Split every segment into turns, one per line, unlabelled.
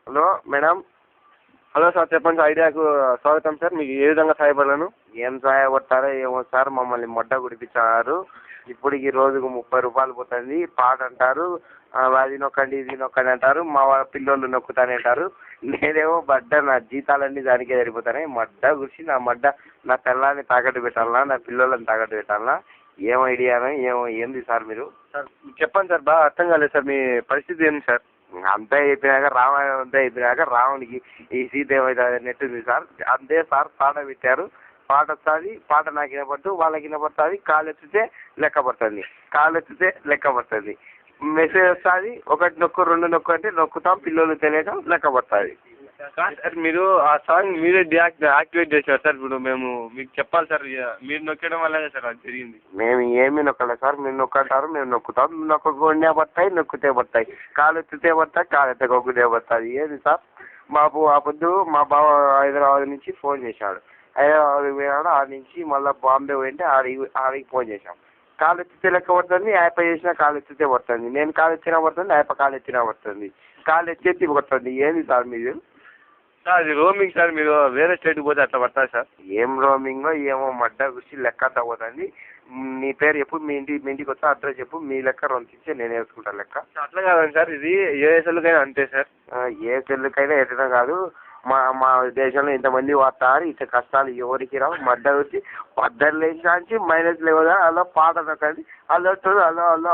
Hello madam. Hello sir, చెప్పండి sir. ఐడియాకు స్వాగతం sir. మీకు ఏ విధంగా సహాయపడలను? ఏం సహాయపడతారో ఏమో సార్, మమ్మల్ని మొడ్డ గుడిపించారు. ఇప్పటికి రోజుకు 30 రూపాయలు పోతుంది. పాట అంటారు, అది నొక్కండి ఇది నొక్కండి అంటారు. మా పిల్లోళ్ళు నొక్కుతానంటారు. నేనేమో నా జీతాలన్నీ దానికే సరిపోతాయి. మడ్డ గురించి నా పిల్లల్ని తాకట్టు పెట్టాలన్నా, నా పిల్లోళ్ళని తాకట్టు పెట్టాలన్నా, ఏం ఐడియానో ఏమో. ఏంది సార్ మీరు? సార్ చెప్పండి సార్, బాగా అర్థం కాలేదు సార్. మీ పరిస్థితి ఏంది సార్? అంతా అయిపోయాక రామాయణం అంతా అయిపోయాక రావణుడికి ఈ సీత ఏమైతుంది నెట్టుంది సార్. అంతే సార్, పాట పెట్టారు. పాట వస్తుంది, పాట నాకు వినపడుతూ వాళ్ళకి వినపడుతుంది. కాలు ఎత్తితే లెక్క పడుతుంది, కాలు ఎత్తితే లెక్క పడుతుంది. మెసేజ్ వస్తుంది, 1 నొక్కు 2 నొక్కు అంటే నొక్కుతాం, పిల్లలు తెలియక లెక్క పడుతుంది. సార్ మీరు ఆ సాంగ్ మీరే యాక్టివేట్ చేశారు సార్. ఇప్పుడు మేము మీకు చెప్పాలి సార్, మీరు నొక్కడం వల్లనే సార్ అది జరిగింది. మేము ఏమీ నొక్కలేదు సార్. మీరు నొక్కంటారు, మేము నొక్కుతాం. నొక్కకుండా పడతాయి, నొక్కితే పడతాయి. కాలు ఎత్తితే పడతాయి, కాలు ఎత్తకొక్కుతే పడుతుంది. ఏది సార్? ఆ పొద్దు మా బావ హైదరాబాద్ నుంచి ఫోన్ చేశాడు. హైదరాబాద్ పోయాడు. ఆడ నుంచి మళ్ళీ బాంబే పోయింటే ఆడికి ఫోన్ చేశాం. కాలు ఎత్తితే లెక్క పడుతుంది, యాప చేసినా కాలు ఎత్తితే పడుతుంది. నేను కాలు ఎత్తినా పడుతుంది, యాప కాలు ఎత్తినా పడుతుంది. కాలు ఎత్తి పడుతుంది. ఏంది సార్ మీరు? సార్ అది రోమింగ్ సార్. మీరు వేరే స్టేట్కి పోతే అట్లా పడతారు సార్. ఏం రోమింగో ఏమో, మడ్డ గురించి లెక్క అంతా పోతుంది. నీ పేరు చెప్పు, మీ ఇంటికి వస్తా అడ్రస్ చెప్పు, మీ లెక్క 2 ఇచ్చే నేను వేసుకుంటాను లెక్క. అట్లా కాదండి సార్, ఇది ఏ సెల్లుకైనా అంతే సార్. ఏ సెల్లుకైనా ఎట్లా కాదు. మా దేశంలో ఇంతమంది వాడతారు. ఇంత కష్టాలు ఎవరికి రావు. మడ్డ వచ్చి పద్దరు లేచి మైనస్ లేవదా అలా పాట నొక్కండి, అలా వస్తుంది,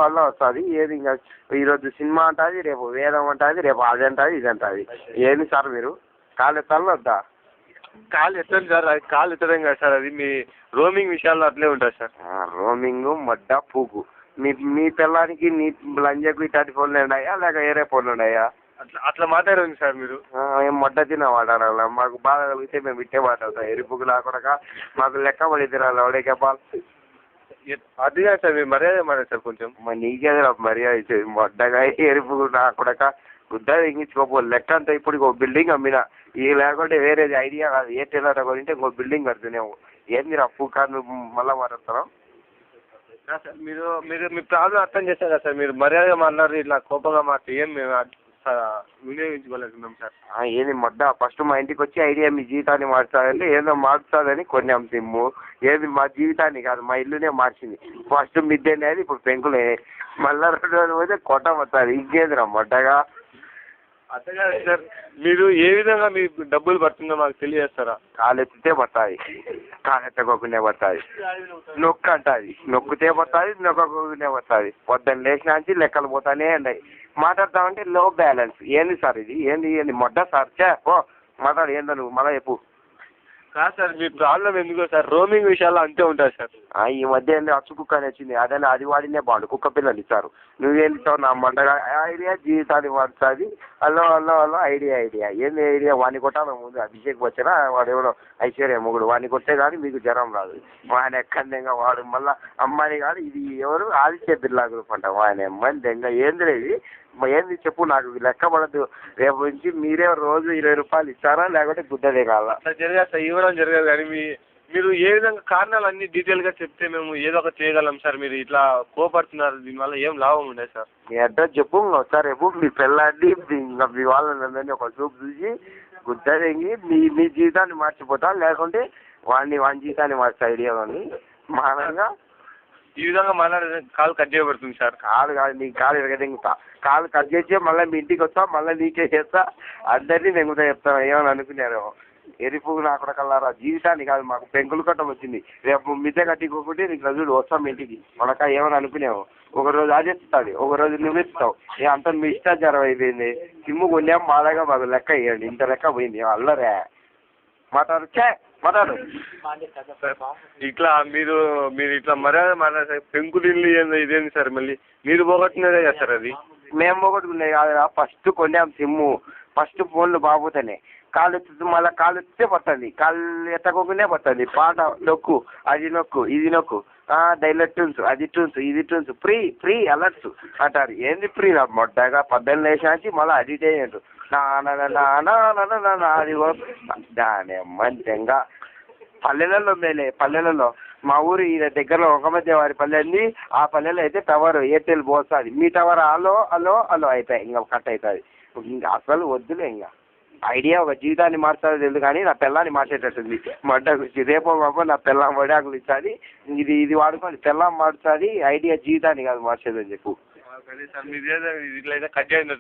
అలా వస్తుంది. ఏది ఇంకా ఈరోజు సినిమా అంటుంది, రేపు వేదం అంటుంది, రేపు అది అంటుంది, ఇది అంటుంది. ఏంది సార్ మీరు? కాలు ఎత్తాలని వద్దా? కాలు ఎత్తండి సార్. అది కాలు ఎత్తడం కాదు సార్, అది మీ రోమింగ్ విషయాల్లో అట్లే ఉంటుంది సార్. రోమింగ్ మడ్డ పూకు. మీ పిల్లానికి నీ లంజకు ఇట్లాంటి ఫోన్లు ఉన్నాయా, లేక వేరే ఫోన్లు ఉన్నాయా? అట్లా మాట్లాడండి సార్ మీరు. ఏం మొడ్డ తిన్నా మాట్లాడాలా? మాకు బాగా కలిగితే మేము ఇట్టే మాట్లాడతాం. ఎరుపుకు లాకుండా మాకు లెక్క పడి తినాలి. అవడే చెప్పాలి. అది కాదు సార్, మీరు మర్యాద మాట్లాడు సార్ కొంచెం. మరి నీకేదా మర్యాద ఇచ్చేది? మొడ్డగా ఎరుపుకు నాకుండా గుద్ద తెగించుకోపో. లెక్క అంతా ఇప్పుడు ఇంకో బిల్డింగ్ అమ్మినా, ఇది లేకుంటే వేరేది ఐడియా కాదు. ఏ టెల్లర్ కొనింటే ఇంకో బిల్డింగ్ కడుతున్నాము. ఏంది అప్పు కాదు మళ్ళీ మాట్లాడతారా? సార్ మీరు మీరు మీ ప్రాబ్లం అర్థం చేస్తారు కదా సార్. మీరు మర్యాదగా మాట్లాడి ఇట్లా కోపంగా మాట్లాడి ఏం మేము వినియోగించుకోలేకున్నాం సార్. ఏది మొడ్డ? ఫస్ట్ మా ఇంటికి వచ్చి ఐడియా మీ జీవితాన్ని మార్చాలంటే ఏదో మార్చుతుందని కొన్నాం సిమ్ము. ఏది మా జీవితాన్ని కాదు, మా ఇల్లునే మార్చింది. ఫస్ట్ మిద్దె అనేది ఇప్పుడు పెంకులే. మళ్ళీ 2 రోజులు పోతే కొట్ట వస్తుంది. ఇంకేదిరా మొడ్డగా? అర్థం కాదు సార్. మీరు ఏ విధంగా మీ డబ్బులు పడుతుందో మాకు తెలియజేస్తారా? కాలు ఎత్తితే పడుతుంది, కాలు ఎత్తకోకుండా పడుతుంది. నొక్కు అంటుంది, నొక్కితే పడుతుంది, నొక్కకుండా పడుతుంది. పొద్దున్న లేచిన నుంచి లెక్కలు పోతానే ఉన్నాయి. మాట్లాడతామంటే లో బ్యాలెన్స్. ఏంది సార్ ఇది? ఏంది మొడ్డ సార్? ఓ మాట్లాడు, ఏందో నువ్వు మళ్ళీ చెప్పు. కాదు సార్, మీ ప్రాబ్లం ఎందుకో సార్. రోమింగ్ విషయాల్లో అంతే ఉంటుంది సార్. ఈ మధ్య ఏంది అచ్చు కుక్క అని వచ్చింది, అదే అది వాడినే బాగుండు. కుక్క పిల్లలు ఇచ్చారు. నువ్వేం ఇచ్చావు? నా మండగా ఐడియా జీవితాన్ని వాడుతుంది. అల్లో ఐడియా ఏంది ఐడియా? వాడిని కొట్టాలి ముందు. అభిషేక్ వచ్చినా వాడు ఎవడో ఐశ్వర్య మొగుడు, వాడిని కొట్టే కానీ మీకు జ్వరం రాదు. ఆయన ఎక్కడెంగా వాడు మళ్ళీ అమ్మాయి కాదు. ఇది ఎవరు? ఆదిత్య బిర్లా గ్రూప్ అంట. ఆయన అమ్మాయిని దెంగ. ఏంది ఇది? ఏంది చెప్పు, నాకు లెక్క పడద్దు. రేపు నుంచి మీరే రోజు 20 రూపాయలు ఇస్తారా, లేకపోతే గుడ్డదే కావాలా? అట్లా జరగదు సార్, ఇవ్వడం జరగదు. కానీ మీరు ఏ విధంగా కారణాలు అన్నీ డీటెయిల్గా చెప్తే మేము ఏదో ఒకటి చేయగలం సార్. మీరు ఇట్లా కోపడుతున్నారు, దీనివల్ల ఏం లాభం ఉండదు సార్. మీ అడ్రస్ చెప్పు సార్. రేపు మీ పిల్లాడి ఇంకా మీ వాళ్ళందరినీ ఒక చూపు చూసి గుడ్డ తెంగి మీ జీవితాన్ని మార్చిపోతా, లేకుంటే వాడి జీవితాన్ని మార్చే ఐడియా కానీ మానంగా ఈ విధంగా మాట్లాడే కాలు కట్ చేయబడుతుంది సార్. కాలు కాదు, నీ కాలు ఎరగదెంగుతా. కాలు కట్ చేసి మళ్ళీ మీ ఇంటికి వస్తా, మళ్ళీ నీకే చేస్తా, అందరినీ దెంగుతా చెప్తాను. ఏమని అనుకున్నారు? ఎరుపు నాకుడ కల్లారా. జీవితాన్ని కాదు, మాకు పెంకులు కట్టం వచ్చింది. రేపు మిద్దె కట్టుకోకుంటే నీకు రోజులు వస్తాం ఇంటికి. మనక ఏమని అనుకునేవు? ఒకరోజు అది ఎత్తుతుంది, ఒకరోజు నువ్వు ఎత్తుతావు. అంత మీ ఇష్టాచారం అయిపోయింది. సిమ్ము కొన్నాం, మాలాగా మాకు లెక్క వేయండి. ఇంత లెక్క పోయింది. అల్లరే మాట్లాడు ఇట్లా మీరు ఇట్లా మర్యాద మాట్లాడారు. పెంకులు ఇల్లు ఇదేంది సార్? మళ్ళీ మీరు పోగొట్టినదే కదా సార్ అది? మేము పోగొట్టుకునేది కాదురా. ఫస్ట్ కొన్నాం సిమ్ము. ఫస్ట్ ఫోన్లు బాగుపోతాయి. కాలు ఎత్తుతుంది, మళ్ళీ కాలు ఎత్తితే పడుతుంది, కాలు ఎత్తకోకుండా పడుతుంది. పాట నొక్కు, అది నొక్కు, ఇది నొక్కు, డైలెట్ ట్యూన్స్, అది ట్యూన్స్, ఇది ట్యూన్స్, ఫ్రీ అలర్ట్స్ అంటారు. ఏంది ఫ్రీ రా మొడ్డగా? 18 లేచి మళ్ళీ అది చేయండు. అది దాని మంచిగా పల్లెలలో మేలే. పల్లెలలో మా ఊరు ఈ దగ్గరలో ఒక మధ్య వారి పల్లె ఉంది. ఆ పల్లెలో అయితే టవర్ ఎయిర్టెల్ పోస్తుంది. మీ టవర్ అలో అలో అలో అయిపోయి ఇంకా కట్ అవుతుంది. ఇంకా అసలు వద్దులే. ఇంకా ఐడియా ఒక జీవితాన్ని మార్చాలి తెలుసు, కానీ నా పిల్లాన్ని మార్చేటట్టుంది. మడ్డ గురించి రేపో మాపో నా పిల్లం వడాకులు ఇచ్చాది. ఇది వాడుకొని పిల్లం మార్చాది. ఐడియా జీవితాన్ని కాదు మార్చేదని చెప్పు.
సరే సార్ మీరు ఇట్లయితే కట్ చేయండి.